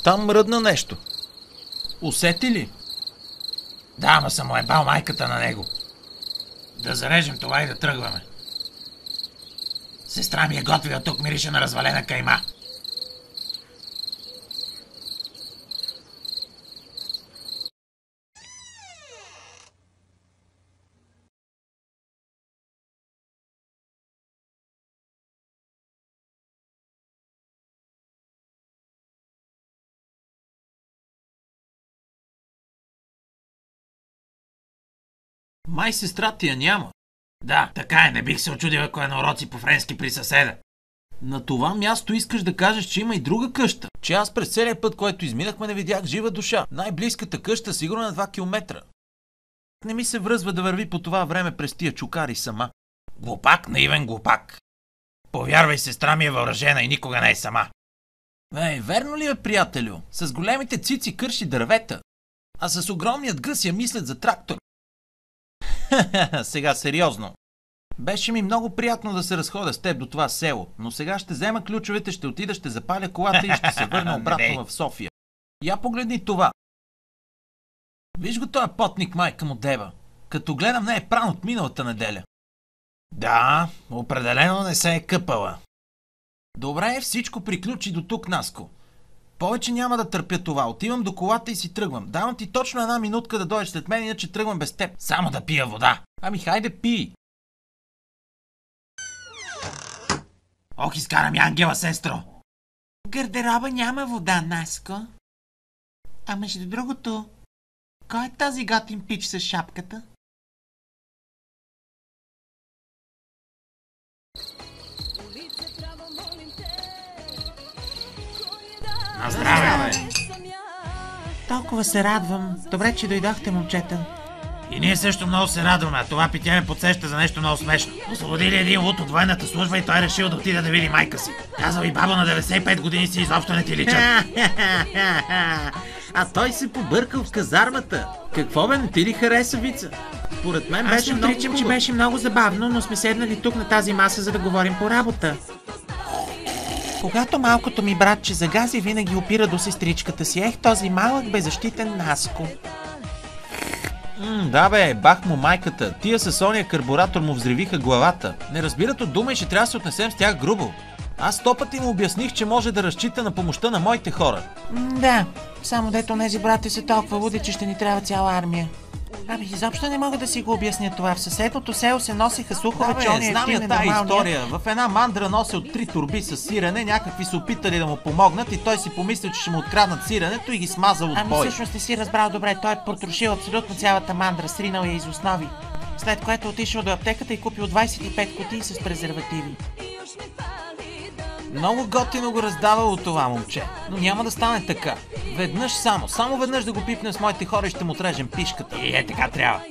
Там мръдна нещо. Усети ли? Да, ама съм му ебал майката на него. Да зарежем това и да тръгваме. Сестра ми е готвила, тук мирише на развалена кайма. Май сестра ти я няма. Да, така е, не бих се очудил, ако е на уроци по френски при съседа. На това място искаш да кажеш, че има и друга къща. Че аз през целия път, който изминахме, не видях жива душа. Най-близката къща сигурно на 2 километра. Не ми се връзва да върви по това време през тия чукари сама. Глупак, наивен глупак. Повярвай, сестра ми е въоръжена и никога не е сама. Верно ли е, приятелю? С големите цици кърши дървета, а с огромният гъс я мислят за трактор. Сега сериозно. Беше ми много приятно да се разходя с теб до това село, но сега ще взема ключовете, ще отида, ще запаля колата и ще се върна обратно в София. Я погледни това. Виж го този потник, майка му дева. Като гледам, не е пран от миналата неделя. Да, определено не се е къпала. Добре, всичко приключи до тук, Наско. Повече няма да търпя това. Отивам до колата и си тръгвам. Давам ти точно 1 минутка да дойдеш след мен, иначе тръгвам без теб. Само да пия вода. Ами хайде пий. Ох, изкара ми ангела, сестро. В гардероба няма вода, Наско. А между другото, кой е този готин пич с шапката? На здраве, бе. Толкова се радвам. Добре, че дойдохте, момчета. И ние също много се радваме, а това питие ме подсеща за нещо много смешно. Освободили един луд от военната служба и той решил да отиде да види майка си. Казал и баба на 95 години си изобщо не ти личат. А той се побъркал в казармата. Какво бе, не ти ли хареса, Вица? Според мен Аз беше много отричам, че беше много забавно, но сме седнали тук на тази маса, за да говорим по работа. Когато малкото ми братче загази, винаги опира до сестричката си. Ех, този малък беззащитен Наско. Да бе, бах му майката. Тия с ония карбуратор му взривиха главата. Не разбират от дума и ще трябва да се отнесем с тях грубо. Аз 100 пъти му обясних, че може да разчита на помощта на моите хора. Да, само дето тези брати са толкова луди, че ще ни трябва цяла армия. Ами, изобщо не мога да си го обясня това. В съседното село се носиха слухове, че он е знам я тая история. В една мандра носи от 3 турби с сирене, някакви се опитали да му помогнат и той си помислил, че ще му откраднат сиренето и ги смазал от бой. Ами всъщност не си разбрал добре, той е потрошил абсолютно цялата мандра, сринал я из основи. След което отишъл до аптеката и купил 25 кутии с презервативи. Много готино го раздавало това момче, но няма да стане така. Веднъж само веднъж да го пипнем с моите хора и ще му отрежем пишката. И така трябва.